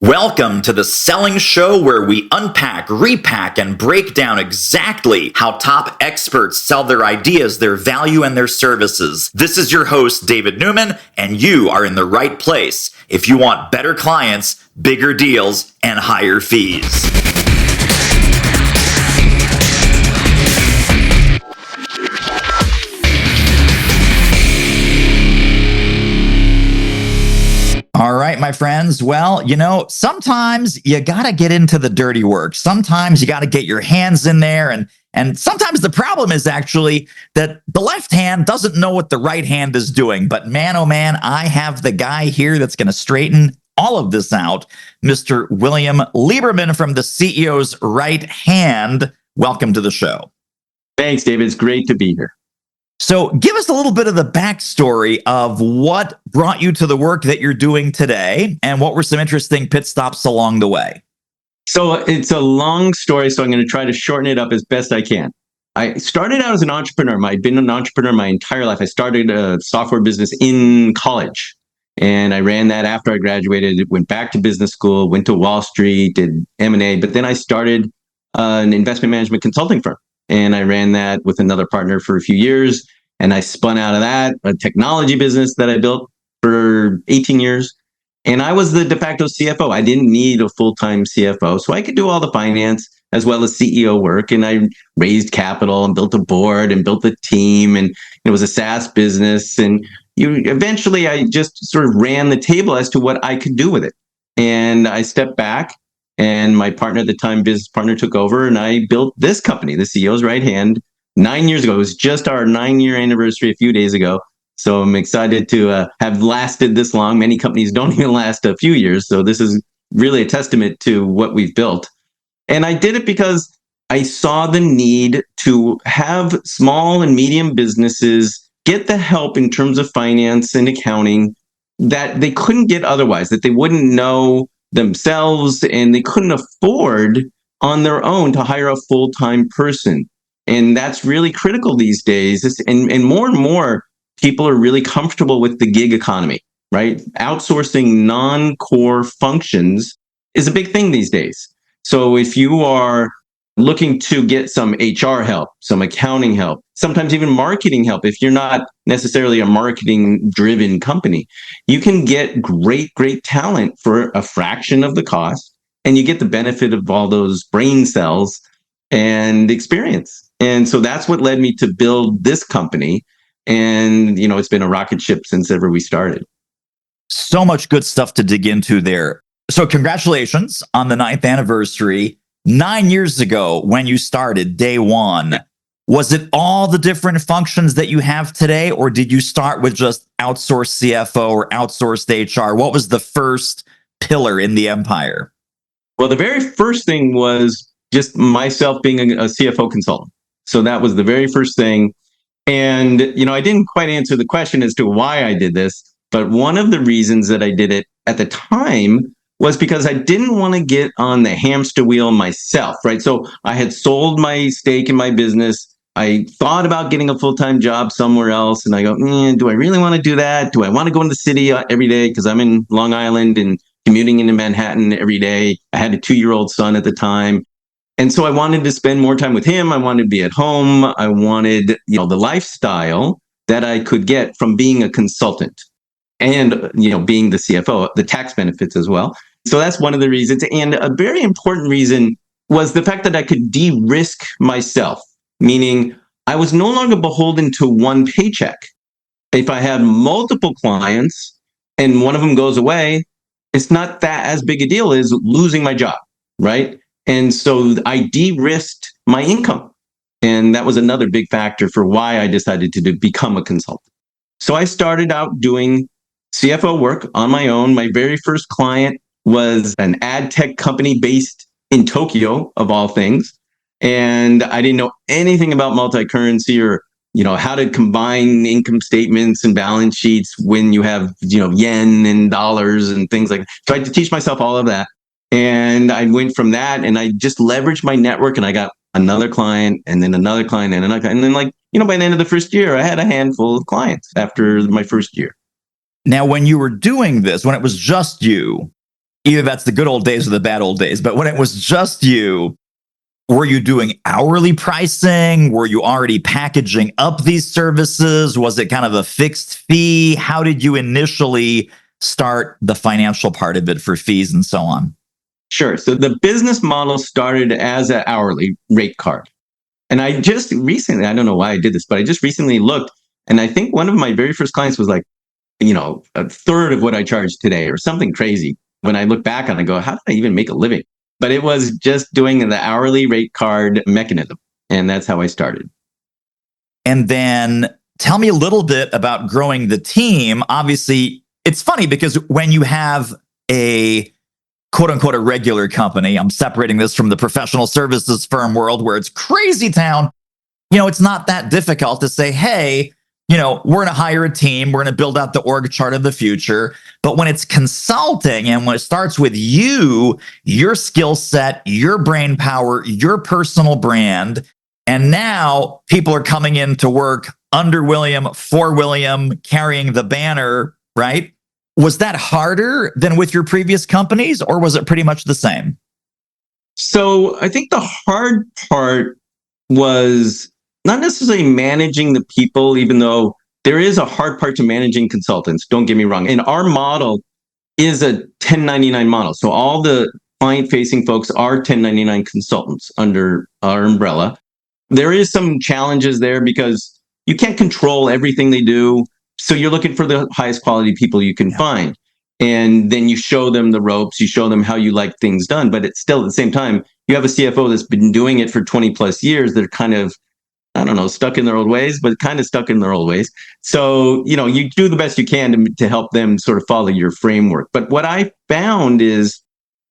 Welcome to the Selling Show, where we unpack, repack, and break down exactly how top experts sell their ideas, their value, and their services. This is your host, David Newman, and you are in the right place if you want better clients, bigger deals, and higher fees. All right, my friends. Well, sometimes you got to get into the dirty work. Sometimes you got to get your hands in there. And sometimes the problem is actually that the left hand doesn't know what the right hand is doing. But man, oh man, I have the guy here that's going to straighten all of this out. Mr. William Lieberman from the CEO's Right Hand. Welcome to the show. Thanks, David. It's great to be here. So give us a little bit of the backstory of what brought you to the work that you're doing today, and what were some interesting pit stops along the way. So it's a long story, so I'm going to try to shorten it up as best I can. I started out as an entrepreneur. I've been an entrepreneur my entire life. I started a software business in college, and I ran that after I graduated, went back to business school, went to Wall Street, did M&A, but then I started an investment management consulting firm. And I ran that with another partner for a few years. And I spun out of that a technology business that I built for 18 years. And I was the de facto CFO. I didn't need a full-time CFO. So I could do all the finance as well as CEO work. And I raised capital and built a board and built a team. And it was a SaaS business. And eventually I just sort of ran the table as to what I could do with it. And I stepped back. And my partner at the time, business partner, took over, and I built this company, the CEO's Right Hand, 9 years ago. It was just our 9-year anniversary a few days ago. So I'm excited to have lasted this long. Many companies don't even last a few years. So this is really a testament to what we've built. And I did it because I saw the need to have small and medium businesses get the help in terms of finance and accounting that they couldn't get otherwise, that they wouldn't know themselves, and they couldn't afford on their own to hire a full-time person. And that's really critical these days. And more people are really comfortable with the gig economy, right? Outsourcing non-core functions is a big thing these days. So if you are looking to get some HR help, some accounting help, sometimes even marketing help, if you're not necessarily a marketing-driven company, you can get great talent for a fraction of the cost, and you get the benefit of all those brain cells and experience. And so that's what led me to build this company. And, it's been a rocket ship since ever we started. So much good stuff to dig into there. So congratulations on the 9th anniversary. 9 years ago, when you started, day one, was it all the different functions that you have today, or did you start with just outsourced CFO or outsourced HR? What was the first pillar in the empire? Well, the very first thing was just myself being a CFO consultant. So that was the very first thing. And, I didn't quite answer the question as to why I did this, but one of the reasons that I did it at the time was because I didn't want to get on the hamster wheel myself, right? So I had sold my stake in my business. I thought about getting a full-time job somewhere else. And I go, do I really want to do that? Do I want to go into the city every day? Because I'm in Long Island and commuting into Manhattan every day. I had a 2-year-old son at the time. And so I wanted to spend more time with him. I wanted to be at home. I wanted, the lifestyle that I could get from being a consultant and, being the CFO, the tax benefits as well. So that's one of the reasons. And a very important reason was the fact that I could de-risk myself, meaning I was no longer beholden to one paycheck. If I had multiple clients and one of them goes away, it's not that as big a deal as losing my job, right? And so I de-risked my income. And that was another big factor for why I decided to become a consultant. So I started out doing CFO work on my own. My very first client was an ad tech company based in Tokyo, of all things. And I didn't know anything about multi-currency or, how to combine income statements and balance sheets when you have, yen and dollars and things like that. So I had to teach myself all of that. And I went from that, and I just leveraged my network, and I got another client and then another client and another client. And then by the end of the first year, I had a handful of clients after my first year. Now, when you were doing this, when it was just you, either that's the good old days or the bad old days. But when it was just you, were you doing hourly pricing? Were you already packaging up these services? Was it kind of a fixed fee? How did you initially start the financial part of it for fees and so on? Sure. So the business model started as an hourly rate card. And I just recently, I don't know why I did this, but I just recently looked, and I think one of my very first clients was like, a third of what I charge today or something crazy. When I look back on it, I go, how did I even make a living? But it was just doing the hourly rate card mechanism. And that's how I started. And then tell me a little bit about growing the team. Obviously, it's funny because when you have a quote unquote a regular company, I'm separating this from the professional services firm world where it's crazy town. It's not that difficult to say, hey, we're going to hire a team. We're going to build out the org chart of the future. But when it's consulting and when it starts with you, your skill set, your brain power, your personal brand, and now people are coming in to work under William, for William, carrying the banner, right? Was that harder than with your previous companies, or was it pretty much the same? So I think the hard part was not necessarily managing the people, even though there is a hard part to managing consultants. Don't get me wrong. And our model is a 1099 model. So all the client-facing folks are 1099 consultants under our umbrella. There is some challenges there because you can't control everything they do. So you're looking for the highest quality people you can find. And then you show them the ropes, you show them how you like things done. But it's still at the same time, you have a CFO that's been doing it for 20 plus years. They're kind of, I don't know, stuck in their old ways, but kind of stuck in their old ways. So, you do the best you can to help them sort of follow your framework. But what I found is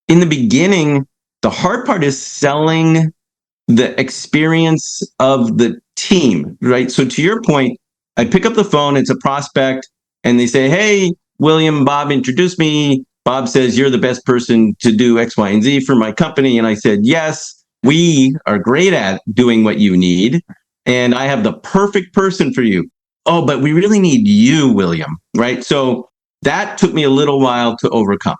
in the beginning, the hard part is selling the experience of the team, right? So to your point, I pick up the phone, it's a prospect, and they say, hey, William, Bob introduced me. Bob says, you're the best person to do X, Y, and Z for my company. And I said, yes, we are great at doing what you need. And I have the perfect person for you. Oh, but we really need you, William, right? So that took me a little while to overcome.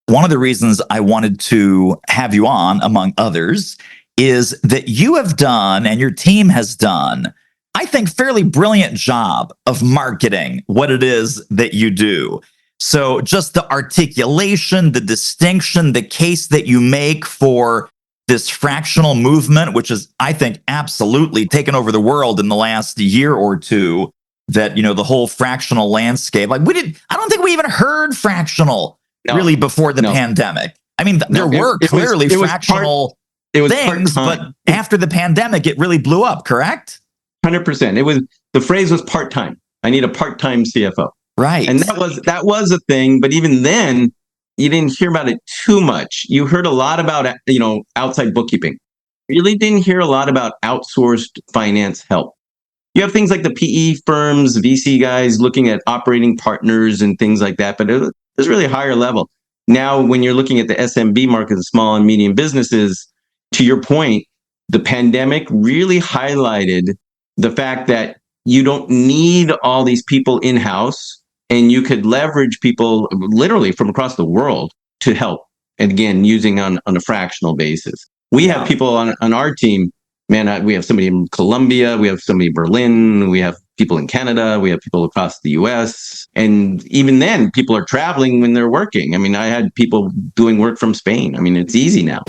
One of the reasons I wanted to have you on, among others, is that you have done and your team has done, I think, fairly brilliant job of marketing what it is that you do. So just the articulation, the distinction, the case that you make for this fractional movement, which is, I think, absolutely taken over the world in the last year or two, that, the whole fractional landscape, I don't think we even heard fractional really before the pandemic. I mean, there were clearly fractional things, but after the pandemic, it really blew up, correct? 100%. The phrase was part-time. I need a part-time CFO. Right. And that was a thing, but even then, you didn't hear about it too much. You heard a lot about, outside bookkeeping. You really didn't hear a lot about outsourced finance help. You have things like the PE firms, VC guys looking at operating partners and things like that, but it was really a higher level. Now, when you're looking at the SMB market, the small and medium businesses, to your point, the pandemic really highlighted the fact that you don't need all these people in-house, and you could leverage people literally from across the world to help. And again, using on a fractional basis. We have people on our team, man, we have somebody in Colombia, we have somebody in Berlin, we have people in Canada, we have people across the US. And even then, people are traveling when they're working. I mean, I had people doing work from Spain. I mean, it's easy now.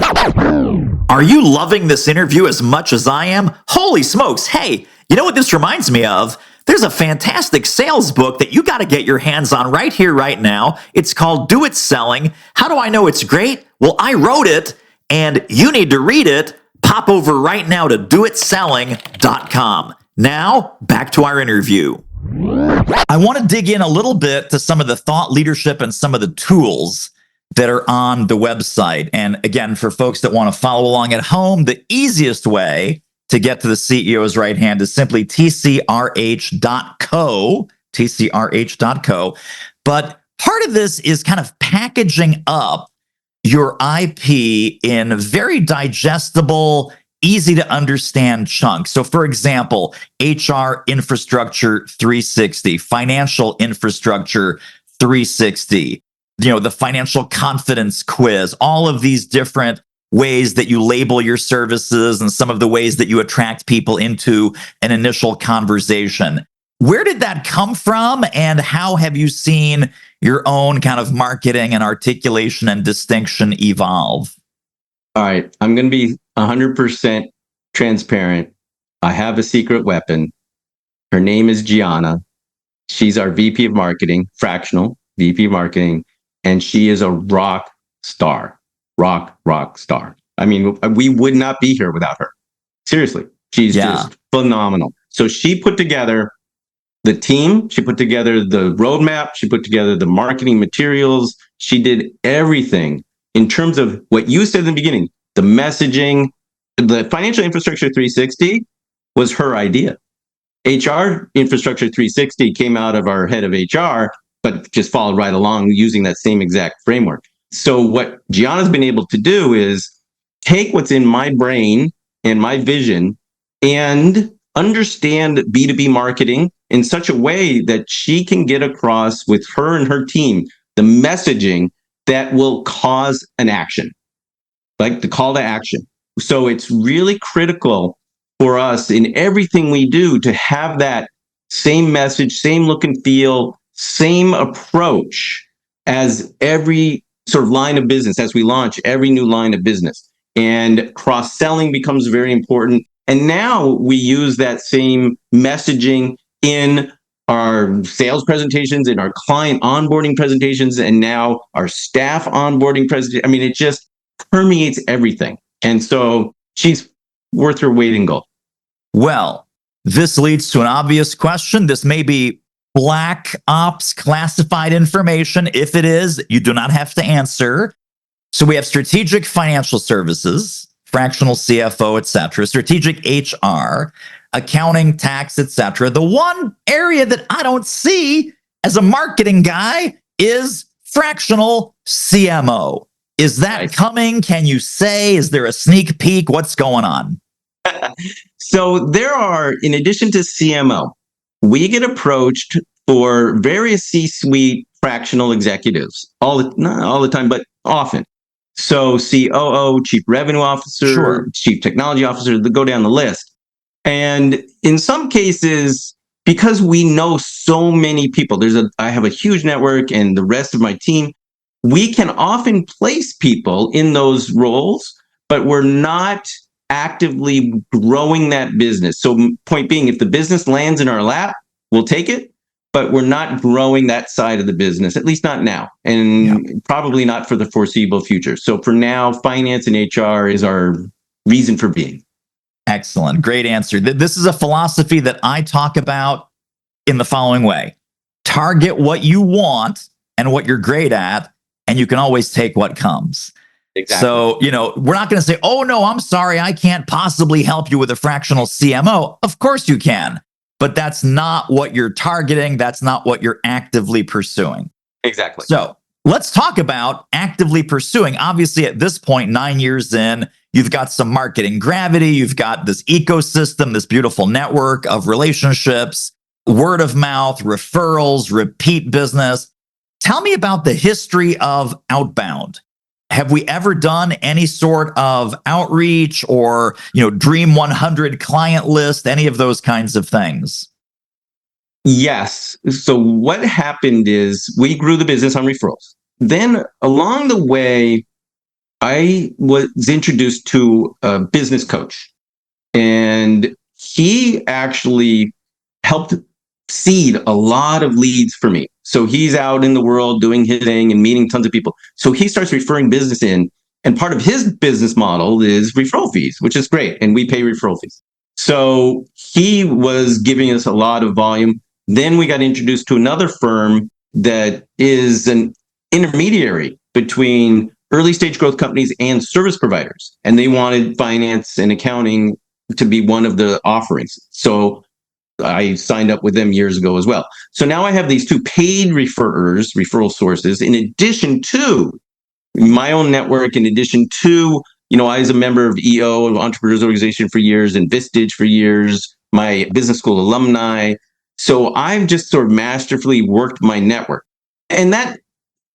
Are you loving this interview as much as I am? Holy smokes. Hey, you know what this reminds me of? There's a fantastic sales book that you got to get your hands on right here, right now. It's called Do It Selling. How do I know it's great? Well, I wrote it and you need to read it. Pop over right now to doitselling.com. Now, back to our interview. I want to dig in a little bit to some of the thought leadership and some of the tools that are on the website. And again, for folks that want to follow along at home, the easiest way to get to the CEO's right hand is simply tcrh.co, tcrh.co. But part of this is kind of packaging up your IP in very digestible, easy to understand chunks. So for example, HR infrastructure 360, financial infrastructure 360, the financial confidence quiz, all of these different ways that you label your services and some of the ways that you attract people into an initial conversation. Where did that come from, and how have you seen your own kind of marketing and articulation and distinction evolve? All right, I'm going to be 100% transparent. I have a secret weapon. Her name is Gianna. She's our VP of marketing, fractional VP of marketing, and she is a rock star. Rock star. I mean, we would not be here without her. Seriously, she's just phenomenal. So she put together the team, she put together the roadmap, she put together the marketing materials, she did everything in terms of what you said in the beginning, the messaging. The financial infrastructure 360 was her idea. HR infrastructure 360 came out of our head of HR, but just followed right along using that same exact framework. So what Gianna's been able to do is take what's in my brain and my vision and understand B2B marketing in such a way that she can get across with her and her team the messaging that will cause an action, like the call to action. So it's really critical for us in everything we do to have that same message, same look and feel, same approach as every sort of line of business, as we launch every new line of business. And cross-selling becomes very important. And now we use that same messaging in our sales presentations, in our client onboarding presentations, and now our staff onboarding presentation. I mean, it just permeates everything. And so she's worth her weight in gold. Well, this leads to an obvious question. This may be black ops classified information. If it is, you do not have to answer. So we have strategic financial services, fractional CFO, etc., strategic HR, accounting, tax, etc. The one area that I don't see as a marketing guy is fractional CMO. Is that coming? Can you say? Is there a sneak peek? What's going on? So there are, in addition to CMO, we get approached for various C-suite fractional executives, not all the time, but often. So COO, Chief Revenue Officer, Chief Technology Officer, go down the list. And in some cases, because we know so many people, I have a huge network and the rest of my team, we can often place people in those roles, but we're not actively growing that business. So point being, if the business lands in our lap, we'll take it, but we're not growing that side of the business, at least not now, and probably not for the foreseeable future. So for now, finance and HR is our reason for being. Excellent. Great answer. This is a philosophy that I talk about in the following way. Target what you want and what you're great at, and you can always take what comes. Exactly. So, we're not going to say, oh, no, I'm sorry, I can't possibly help you with a fractional CMO. Of course you can, but that's not what you're targeting. That's not what you're actively pursuing. Exactly. So let's talk about actively pursuing. Obviously, at this point, 9 years in, you've got some marketing gravity. You've got this ecosystem, this beautiful network of relationships, word of mouth, referrals, repeat business. Tell me about the history of outbound. Have we ever done any sort of outreach or, Dream 100 client list, any of those kinds of things? Yes. So what happened is we grew the business on referrals. Then along the way, I was introduced to a business coach, and he actually helped seed a lot of leads for me. So he's out in the world doing his thing and meeting tons of people. So he starts referring business in, and part of his business model is referral fees, which is great. And we pay referral fees. So he was giving us a lot of volume. Then we got introduced to another firm that is an intermediary between early stage growth companies and service providers. And they wanted finance and accounting to be one of the offerings. So I signed up with them years ago as well. So now I have these two paid referral sources, in addition to my own network, in addition to, I was a member of EO, of Entrepreneurs Organization for years, and Vistage for years, my business school alumni. So I've just sort of masterfully worked my network. And that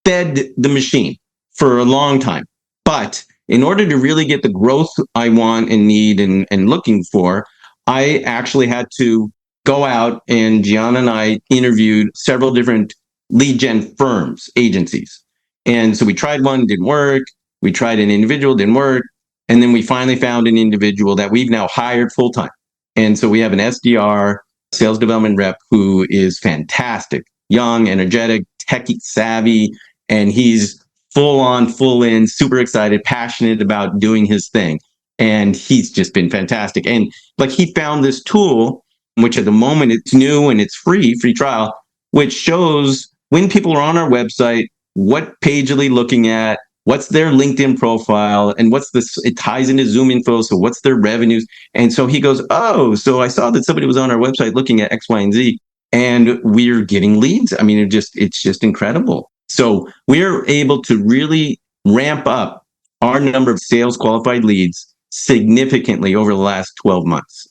fed the machine for a long time. But in order to really get the growth I want and need and looking for, I actually had to go out, and Gianna and I interviewed several different lead gen firms, agencies. And so we tried one, didn't work. We tried an individual, didn't work. And then we finally found an individual that we've now hired full time. And so we have an SDR, sales development rep, who is fantastic, young, energetic, tech savvy, and he's full on, full in, super excited, passionate about doing his thing. And he's just been fantastic. And like, he found this tool, which at the moment it's new and it's free trial, which shows when people are on our website, what page are they looking at, what's their LinkedIn profile, and what's this, it ties into Zoom info. So what's their revenues? And so he goes, oh, so I saw that somebody was on our website looking at X, Y, and Z, and we're getting leads. I mean, it's just incredible. So we're able to really ramp up our number of sales qualified leads significantly over the last 12 months.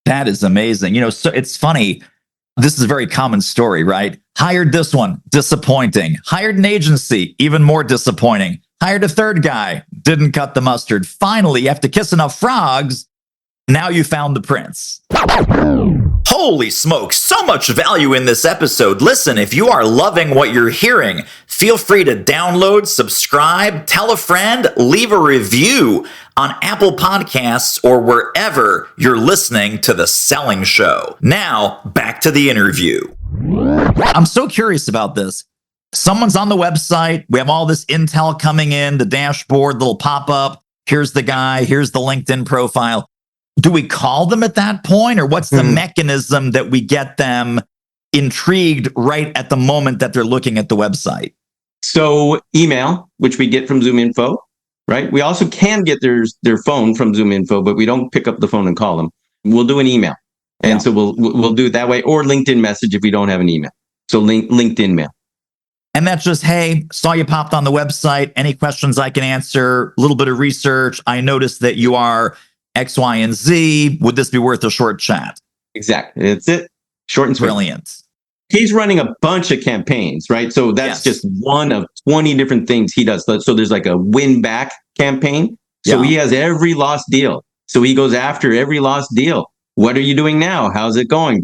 That is amazing. So it's funny. This is a very common story, right? Hired this one, disappointing. Hired an agency, even more disappointing. Hired a third guy, didn't cut the mustard. Finally, after kissing enough frogs, now you found the prince. Holy smokes, so much value in this episode. Listen, if you are loving what you're hearing, feel free to download, subscribe, tell a friend, leave a review on Apple Podcasts or wherever you're listening to The Selling Show. Now, back to the interview. I'm so curious about this. Someone's on the website. We have all this intel coming in, the dashboard, little pop-up. Here's the guy. Here's the LinkedIn profile. Do we call them at that point, or what's the mechanism that we get them intrigued right at the moment that they're looking at the website? So email, which we get from Zoom Info, right? We also can get their phone from Zoom Info, but we don't pick up the phone and call them. We'll do an email. And so we'll do it that way, or LinkedIn message if we don't have an email. So LinkedIn mail. And that's just, hey, saw you popped on the website. Any questions I can answer? A little bit of research. I noticed that you are X, Y, and Z. Would this be worth a short chat? Exactly. That's it. Short and sweet. Brilliant. He's running a bunch of campaigns, right? So that's just one of 20 different things he does. So there's like a win back campaign. So he has every lost deal. So he goes after every lost deal. What are you doing now? How's it going?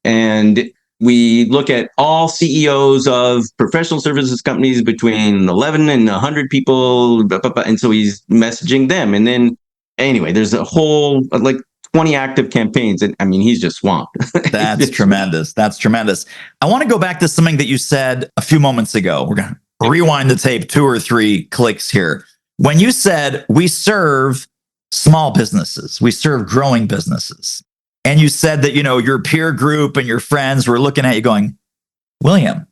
And we look at all CEOs of professional services companies between 11 and 100 people. And so he's messaging them. And then anyway, there's a whole like 20 active campaigns. And I mean, he's just swamped. That's tremendous. That's tremendous. I want to go back to something that you said a few moments ago. We're going to rewind the tape 2 or 3 clicks here. When you said we serve small businesses, we serve growing businesses. And you said that, your peer group and your friends were looking at you going, William,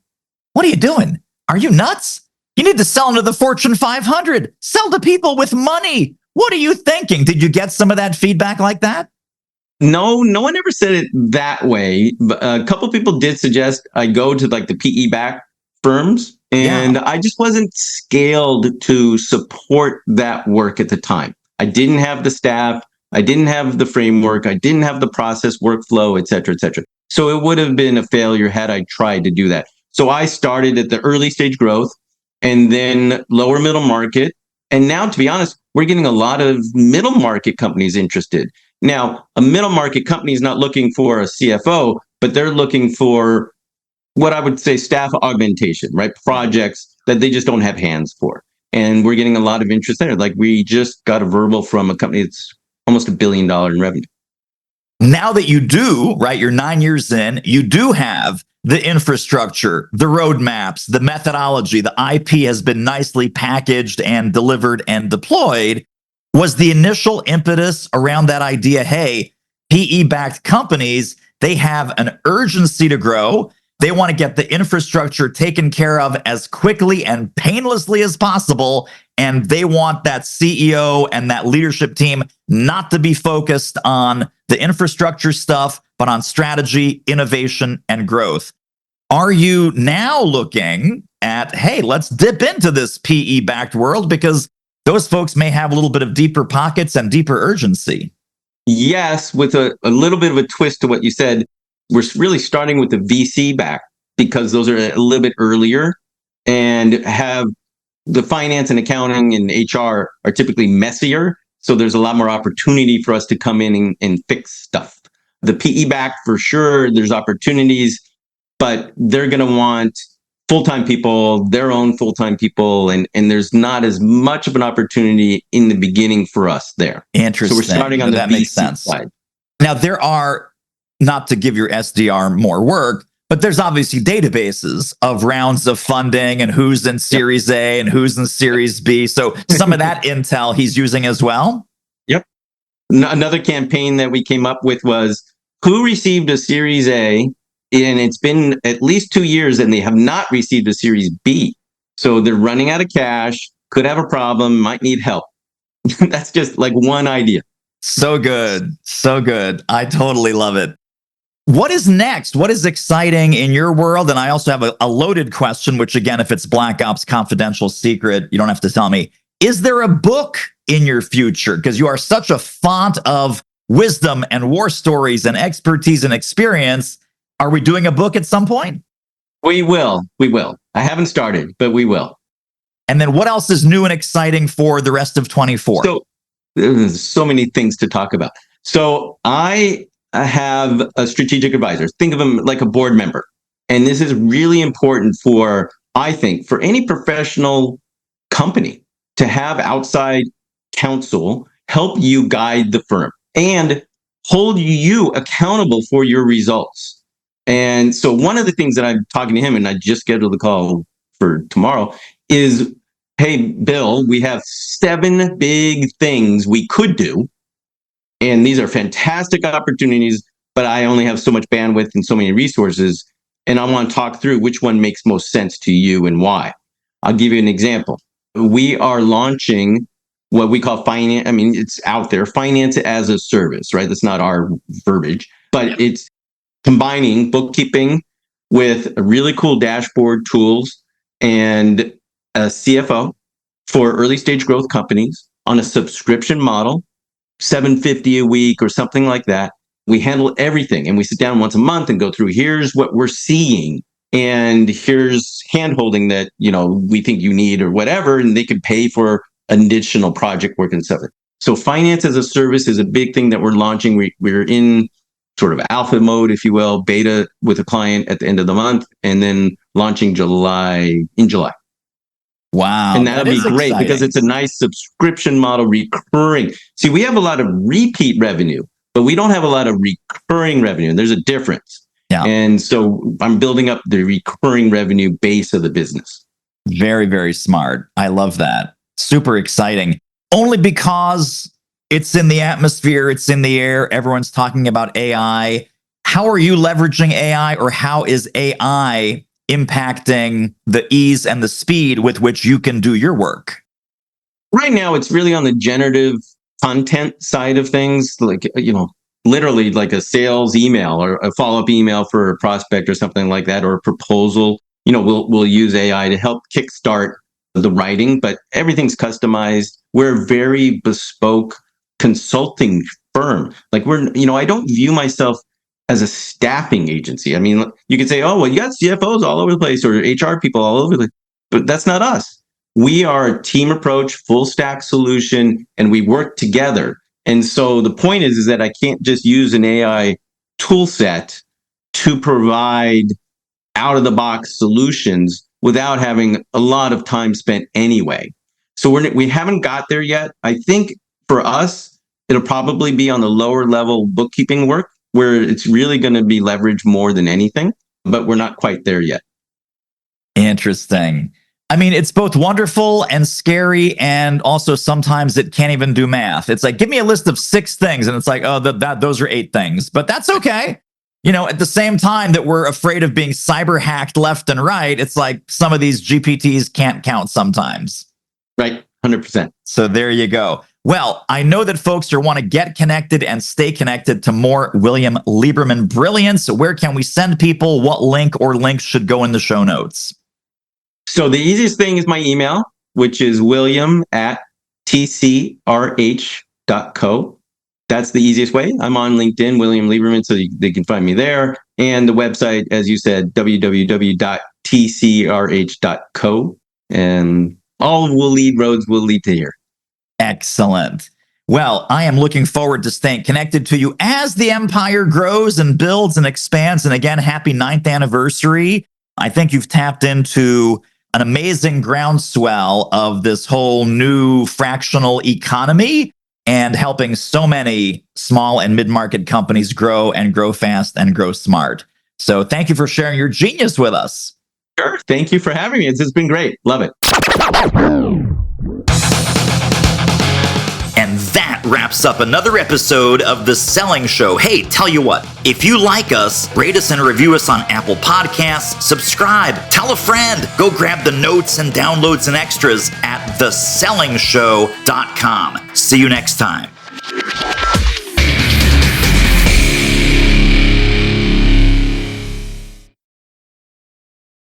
what are you doing? Are you nuts? You need to sell into the Fortune 500. Sell to people with money. What are you thinking? Did you get some of that feedback like that? No one ever said it that way. But a couple people did suggest I go to like the PE-backed firms, and I just wasn't scaled to support that work at the time. I didn't have the staff. I didn't have the framework. I didn't have the process, workflow, et cetera, et cetera. So it would have been a failure had I tried to do that. So I started at the early stage growth and then lower middle market. And now, to be honest, we're getting a lot of middle market companies interested. Now, a middle market company is not looking for a CFO, but they're looking for what I would say staff augmentation, right? Projects that they just don't have hands for. And we're getting a lot of interest there. Like we just got a verbal from a company that's almost $1 billion in revenue. Now that you do, right, you're 9 years in, you do have the infrastructure, the roadmaps, the methodology, the IP has been nicely packaged and delivered and deployed. Was the initial impetus around that idea, hey, PE-backed companies, they have an urgency to grow. They want to get the infrastructure taken care of as quickly and painlessly as possible. And they want that CEO and that leadership team not to be focused on the infrastructure stuff, but on strategy, innovation, and growth. Are you now looking at, hey, let's dip into this PE-backed world because those folks may have a little bit of deeper pockets and deeper urgency? Yes, with a little bit of a twist to what you said. We're really starting with the VC back because those are a little bit earlier. and have the finance and accounting and HR are typically messier. So there's a lot more opportunity for us to come in and fix stuff. The PE back, for sure, there's opportunities, but they're going to want full-time people, their own full-time people, and there's not as much of an opportunity in the beginning for us there. Interesting. So we're starting on the that makes VC sense. side. Now, there are, not to give your SDR more work, but there's obviously databases of rounds of funding and who's in Series A and who's in Series B. So some of that intel he's using as well. Yep. Another campaign that we came up with was who received a Series A, and it's been at least 2 years and they have not received a Series B. So they're running out of cash, could have a problem, might need help. That's just like one idea. So good. So good. I totally love it. What is next? What is exciting in your world? And I also have a loaded question, which again, if it's Black Ops confidential secret, you don't have to tell me. Is there a book in your future? Because you are such a font of wisdom and war stories and expertise and experience. Are we doing a book at some point? We will. We will. I haven't started, but we will. And then what else is new and exciting for the rest of 24? So there's so many things to talk about. So I have a strategic advisor. Think of him like a board member. And this is really important for, I think, for any professional company to have outside counsel help you guide the firm and hold you accountable for your results. And so one of the things that I'm talking to him, and I just scheduled the call for tomorrow, is, hey, Bill, we have 7 big things we could do. And these are fantastic opportunities, but I only have so much bandwidth and so many resources. And I want to talk through which one makes most sense to you and why. I'll give you an example. We are launching what we call finance. I mean, it's out there, finance as a service, right? That's not our verbiage, but it's combining bookkeeping with really cool dashboard tools and a CFO for early stage growth companies on a subscription model. $750 a week or something like that. We handle everything and we sit down once a month and go through, here's what we're seeing and here's handholding that, we think you need or whatever, and they can pay for additional project work and stuff. So finance as a service is a big thing that we're launching. We're in sort of alpha mode, if you will, beta with a client at the end of the month, and then launching in July. Wow. And that'll be great exciting because it's a nice subscription model, recurring. See, we have a lot of repeat revenue, but we don't have a lot of recurring revenue. There's a difference. Yeah. And so I'm building up the recurring revenue base of the business. Very, very smart. I love that. Super exciting. Only because it's in the atmosphere, it's in the air. Everyone's talking about AI. How are you leveraging AI, or how is AI impacting the ease and the speed with which you can do your work? Right now, it's really on the generative content side of things, like, literally like a sales email or a follow-up email for a prospect or something like that, or a proposal. We'll use AI to help kickstart the writing, but everything's customized. We're a very bespoke consulting firm. Like I don't view myself as a staffing agency. I mean, you could say, oh, well, you got CFOs all over the place or HR people all over the place, but that's not us. We are a team approach, full stack solution, and we work together. And so the point is that I can't just use an AI tool set to provide out of the box solutions without having a lot of time spent anyway. So we haven't got there yet. I think for us, it'll probably be on the lower level bookkeeping work, where it's really going to be leveraged more than anything, but we're not quite there yet. Interesting. I mean, it's both wonderful and scary, and also sometimes it can't even do math. It's like, give me a list of 6 things, and it's like, oh, those are 8 things, but that's okay. At the same time that we're afraid of being cyber hacked left and right, it's like some of these GPTs can't count sometimes. Right, 100%. So there you go. Well, I know that folks want to get connected and stay connected to more William Lieberman brilliance. Where can we send people? What link or links should go in the show notes? So the easiest thing is my email, which is william@tcrh.co. That's the easiest way. I'm on LinkedIn, William Lieberman, so they can find me there. And the website, as you said, www.tcrh.co. tcrh.co, and all roads will lead to here. Excellent. Well, I am looking forward to staying connected to you as the empire grows and builds and expands. And again, happy 9th anniversary. I think you've tapped into an amazing groundswell of this whole new fractional economy and helping so many small and mid-market companies grow and grow fast and grow smart. So thank you for sharing your genius with us. Sure. Thank you for having me. It's been great. Love it. And that wraps up another episode of The Selling Show. Hey, tell you what, if you like us, rate us and review us on Apple Podcasts, subscribe, tell a friend, go grab the notes and downloads and extras at thesellingshow.com. See you next time.